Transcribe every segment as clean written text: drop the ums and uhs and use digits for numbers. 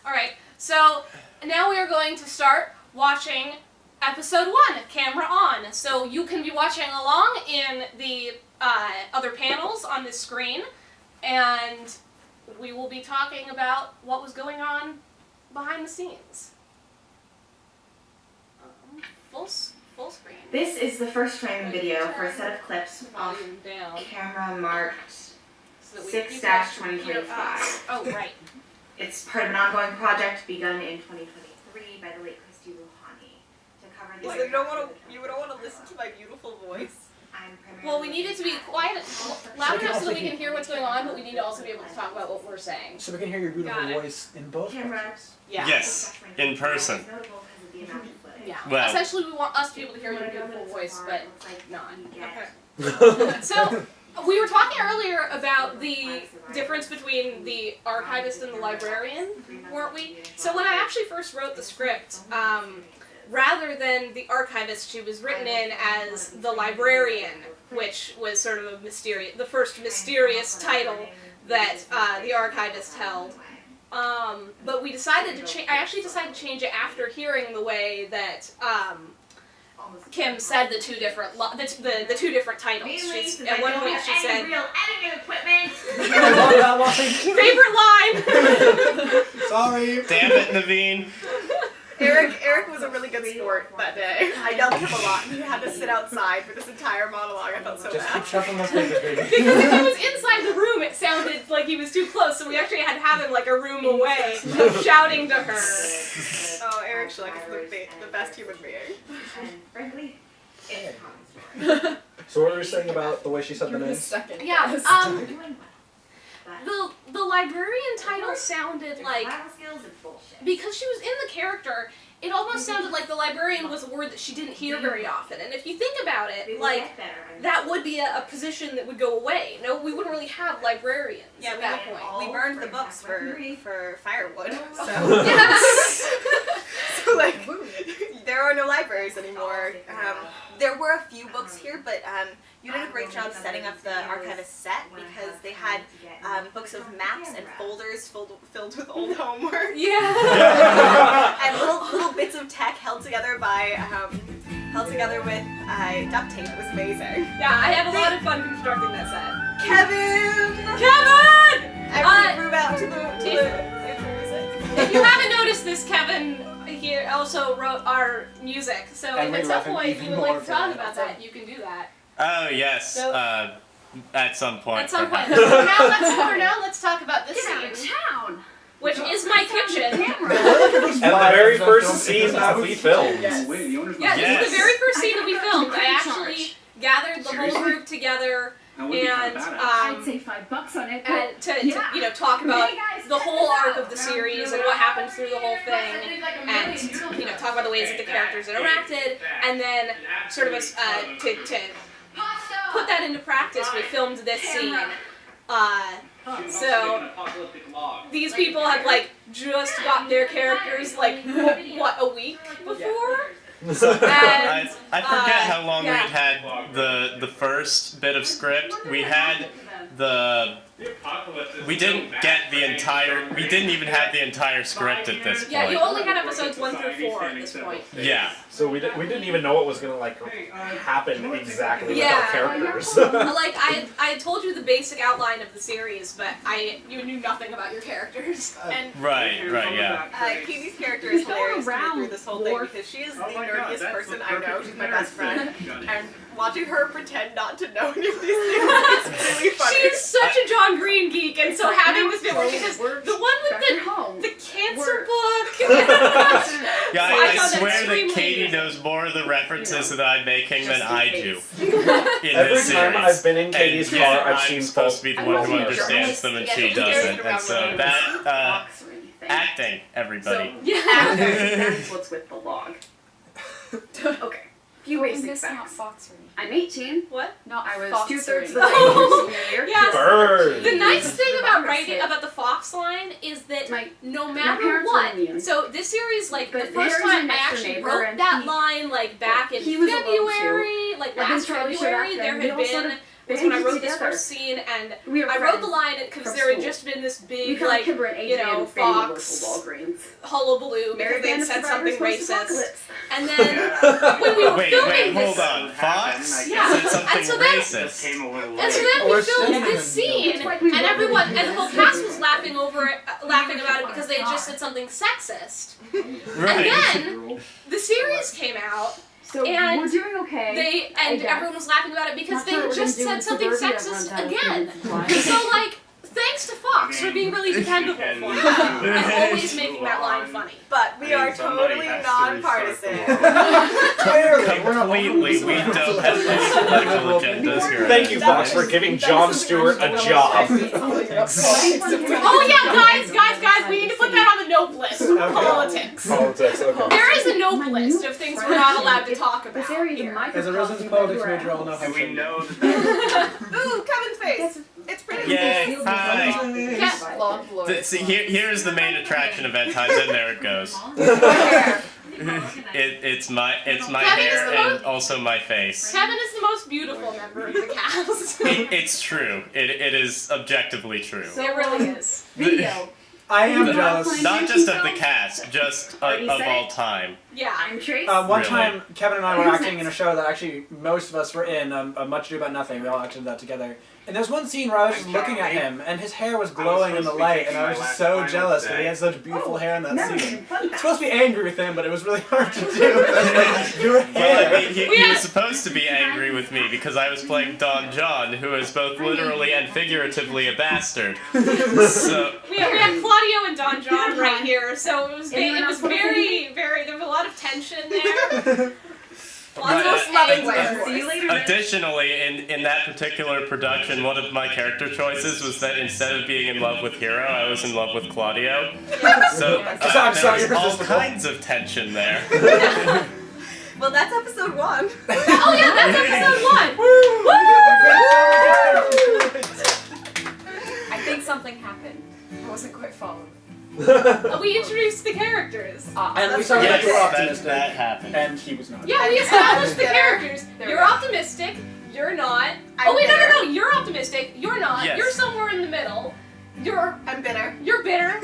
Alright, so now we are going to start watching episode 1, camera on. So you can be watching along in the other panels on this screen, and we will be talking about what was going on behind the scenes. Full screen. This is the first frame video for a set of clips off down. camera marked So 6-2025. Oh, right. It's part of an ongoing project begun in 2023 by the late Christy Rouhani to cover the. You don't want to listen to my beautiful voice. Well, we need it to be quiet, loud enough so that we can hear what's going on, but we need to also be able to talk about what we're saying. So we can hear your beautiful voice in both cameras. Yeah. Yes, in person. Yeah. Well. Essentially, we want us to be able to hear your beautiful voice, but not. Okay. So, we were talking earlier about the difference between the archivist and the librarian, weren't we? So when I actually first wrote the script, rather than the archivist, she was written in as the librarian, which was sort of the first mysterious title that the archivist held. But we decided to I actually decided to change it after hearing the way that Kim said the two different the two different titles. At one point she said, "Real editing equipment." Favorite line. Sorry. Damn it, Naveen. Eric was a really good sport that day. I yelled at him a lot. He had to sit outside for this entire monologue. I felt so Just bad. keep shuffling those papers, baby. Because if he was inside the room, it sounded like he was too close, so we actually had to have him like a room away, shouting to her. Oh, Eric Schleck is the best human being. And frankly, it's a So what were you saying about the way she said the name? Yeah, But the librarian title sounded like, survival skills and bullshit. because she was in the character, it almost sounded like the librarian was a word that she didn't hear very often. And if you think about it, like, that would be a position that would go away. No, we wouldn't really have librarians at that point. We burned the books for firewood. So, Yeah. so like, there are no libraries anymore. There were a few books here, but you did a great job setting up the archivist set because they had books of maps and folders filled with old homework. Yeah. And little bits of tech held together with duct tape. It was amazing. Yeah, I had a lot of fun constructing that set. Kevin! I move out to the music. If you haven't noticed this, Kevin here also wrote our music. So And if we at love some him point even you would more like to for talk that. about that, you can do that. Oh, yes. So- At some point. At some point. perhaps. For now, let's talk about this scene, town. which is my kitchen. And the very first scene that we filmed. Yeah, this is the very first scene that we filmed. I actually gathered the whole group together and I'd say $5 on it. and to talk about the whole arc of the series and what happened through the whole thing, and talk about the ways that the characters interacted, and then sort of to put that into practice, we filmed this scene. So these people had just gotten their characters a week before. And, I forget how long we'd had the first bit of script. We had we didn't even have the entire script at this point. Yeah, you only had episodes 1 through 4 at this point. Yeah. So we didn't even know what was gonna happen exactly with our Yeah. characters. I had told you the basic outline of the series, but you knew nothing about your characters. And Right, yeah. Katie's character is hilarious to me through this whole thing because she is the nerdiest person I know. She's my best friend. And watching her pretend not to know any of these things is really funny. She's such a John Green geek, and so having this bit where she says, the one with the cancer book. Yeah, So I I found that swear that extremely Katie amusing. knows more of the references that I'm making than I do in Every this time series. I've been in Katie's And car, yet I've seen I'm supposed to be the one who full- understands them and she doesn't. And so that, acting, everybody. That's what's with the log. Okay. Few basic facts. I'm 18. What? No, I was Fox 2/3 of the ring. way through senior year. Yeah. Bird. The nice thing about writing about the Fox line is that no matter parents were what, Indian. so this series, the But first Harry's time my I next door actually neighbor, wrote and that line, back in he was a love February, I've been last Charlie February, Sheen there after had him. We all sort been of was when I wrote this first scene, and We were I wrote the friends line because from there had school. just been this We big, found like, Kimber and you Adrian know, fading local Fox Walgreens. hullabaloo because they had said something racist. And then Wait, when we were filming hold this, on. Fox Yeah. said something And so then- racist. and so then we We're filmed standing this in the scene, It's like we and were everyone, really and the whole good. cast was laughing over it, laughing about it because they had just said something sexist. Right. And then the series came out. So and we're doing okay. And guess. everyone was laughing about it because Not they sure had what we're just gonna do said with something suburbia sexist runtime again. students. So like, thanks to Fox for being really dependable for me and always making that line funny. But we are totally nonpartisan. Clearly, we're not Completely, we don't have any political agendas here. Thank you, Fox, for giving Jon Stewart a job. Oh yeah, guys, we need to put that on the nope list. Politics. Politics, okay. There is a nope list of things we're not allowed to talk about. This area is a here. microcosm As a resident of politics everywhere major, I'll know else. how Do we to. know that Ooh, Kevin's face. It's pretty. Yay, hi. Yeah. See, here's the main attraction of End Times, and there it goes. It's my Kevin is hair the and most- also my face. Kevin is the most beautiful member of the cast. It's true. It is objectively true. It really is. Video. I am You jealous. wanna Not just of the cast, just of all time. Yeah. I'm Trace. One Really? time, Kevin and I were acting in a show that actually most of us were in, Much Ado About Nothing. We all acted that together. And there was one scene where I was just looking at him, and his hair was glowing in the light, and I was just so jealous that he had such beautiful hair in that scene. It's supposed to be angry with him, but it was really hard to do. Your Well, hair. he was supposed to be angry with me because I was playing Don John, who is both literally and figuratively a bastard. So We had Claudio and Don John right here, so it was Anyone else wanna very, there was a lot of tension there. Right, Lots of See you later. additionally, in that particular production, one of my character choices was that instead of being in love with Hero, I was in love with Claudio. So I'm sorry, there was all irresistible. kinds of tension there. Well, that's episode 1. Oh yeah, that's episode 1. I think something happened. I wasn't quite following. We introduced the characters. And we saw Yes, that you were that optimistic, happened. and he was not. Yeah, we established the Yeah. characters. There we You're go. optimistic. You're not. I'm Oh wait, bitter. no. You're optimistic. You're not. Yes. You're somewhere in the middle. You're I'm bitter. bitter.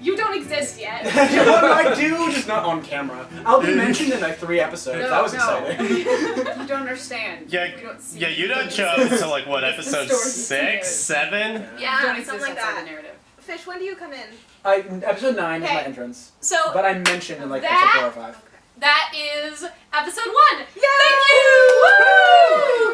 You don't exist yet. What I do, just not on camera. I'll be mentioned in like 3 episodes. No, that was no. exciting. You don't understand. Yeah, You don't see yeah, you don't show up until like what, It's the episode story. 6, 7? You don't Yeah, exist something like outside that. the narrative. Fish, when do you come in? Episode 9 is my Okay. entrance, So but I'm mentioned in like That- episode 4 or 5. that is episode 1. Yay! Thank you. Woo!